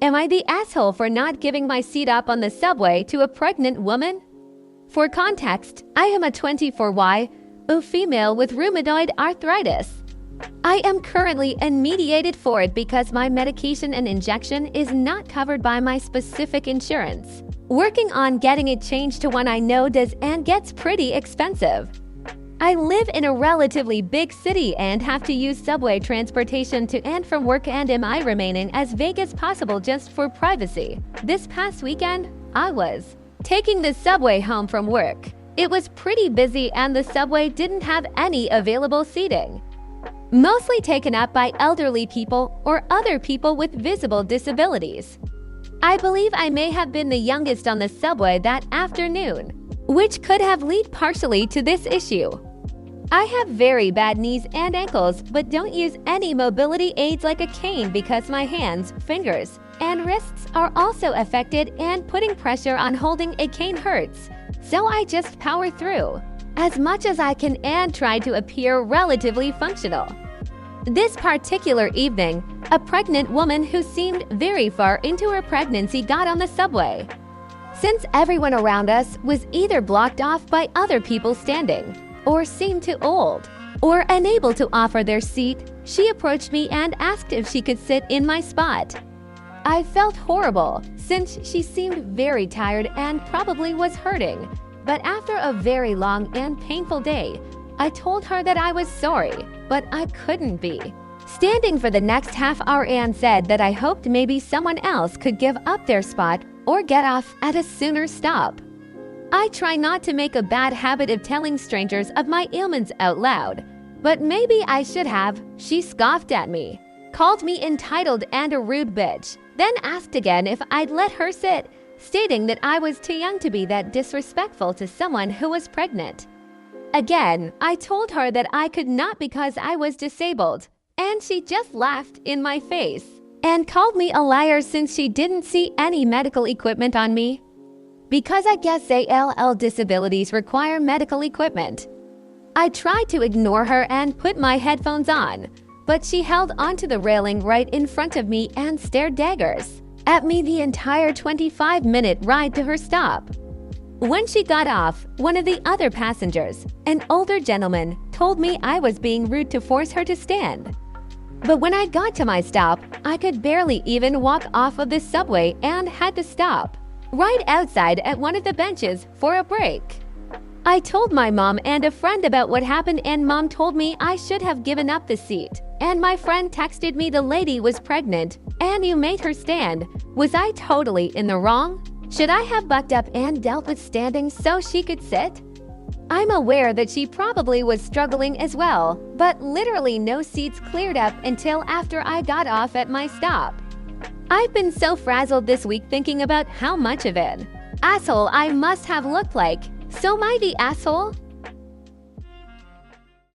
Am I the asshole for not giving my seat up on the subway to a pregnant woman? For context, I am a 24Y, a female with rheumatoid arthritis. I am currently unmediated for it because my medication and injection is not covered by my specific insurance. Working on getting it changed to one I know does and gets pretty expensive. I live in a relatively big city and have to use subway transportation to and from work, and am I remaining as vague as possible just for privacy. This past weekend, I was taking the subway home from work. It was pretty busy and the subway didn't have any available seating, mostly taken up by elderly people or other people with visible disabilities. I believe I may have been the youngest on the subway that afternoon, which could have led partially to this issue. I have very bad knees and ankles, but don't use any mobility aids like a cane because my hands, fingers, and wrists are also affected, and putting pressure on holding a cane hurts. So I just power through as much as I can and try to appear relatively functional. This particular evening, a pregnant woman who seemed very far into her pregnancy got on the subway. Since everyone around us was either blocked off by other people standing, or seemed too old, or unable to offer their seat, she approached me and asked if she could sit in my spot. I felt horrible since she seemed very tired and probably was hurting, but after a very long and painful day, I told her that I was sorry, but I couldn't be standing for the next half hour, and said that I hoped maybe someone else could give up their spot or get off at a sooner stop. I try not to make a bad habit of telling strangers of my ailments out loud, but maybe I should have. She scoffed at me, called me entitled and a rude bitch, then asked again if I'd let her sit, stating that I was too young to be that disrespectful to someone who was pregnant. Again, I told her that I could not because I was disabled, and she just laughed in my face and called me a liar since she didn't see any medical equipment on me. Because I guess ALL disabilities require medical equipment. I tried to ignore her and put my headphones on, but she held onto the railing right in front of me and stared daggers at me the entire 25-minute ride to her stop. When she got off, one of the other passengers, an older gentleman, told me I was being rude to force her to stand. But when I got to my stop, I could barely even walk off of the subway and had to stop right outside at one of the benches for a break. I told my mom and a friend about what happened, and mom told me I should have given up the seat. And my friend texted me the lady was pregnant and you made her stand. Was I totally in the wrong? Should I have bucked up and dealt with standing so she could sit? I'm aware that she probably was struggling as well, but literally no seats cleared up until after I got off at my stop. I've been so frazzled this week thinking about how much of an asshole I must have looked like. So am I the asshole?